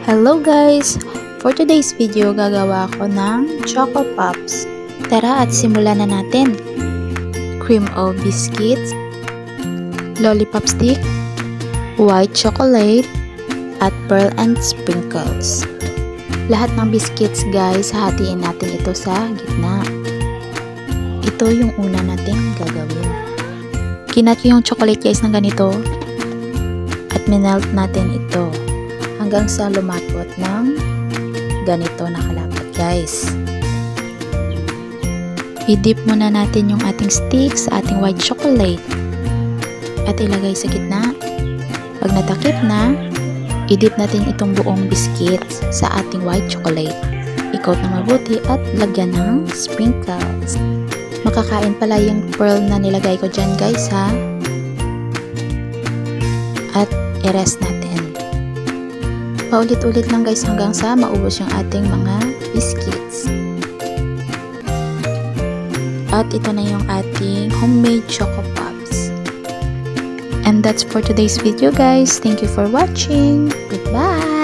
Hello guys! For today's video, gagawa ako ng Choco Pops. Tara at simulan na natin. Cream o biscuits, lollipop stick, white chocolate, at pearl and sprinkles. Lahat ng biscuits guys, hahatiin natin ito sa gitna. Ito yung una natin gagawin. Kinat ko yung chocolate guys ng ganito at minelt natin ito hanggang sa lumapot ng ganito na kalapot guys. I-dip muna natin yung ating stick sa ating white chocolate at ilagay sa gitna. Pag natakip na, i-dip natin itong buong biscuit sa ating white chocolate. I-coat na mabuti at lagyan ng sprinkles. Makakain pala yung pearl na nilagay ko dyan guys ha. At i-rest natin. Paulit-ulit lang guys hanggang sa maubos yung ating mga biscuits. At ito na yung ating homemade Choco Pops. And that's for today's video guys. Thank you for watching. Goodbye!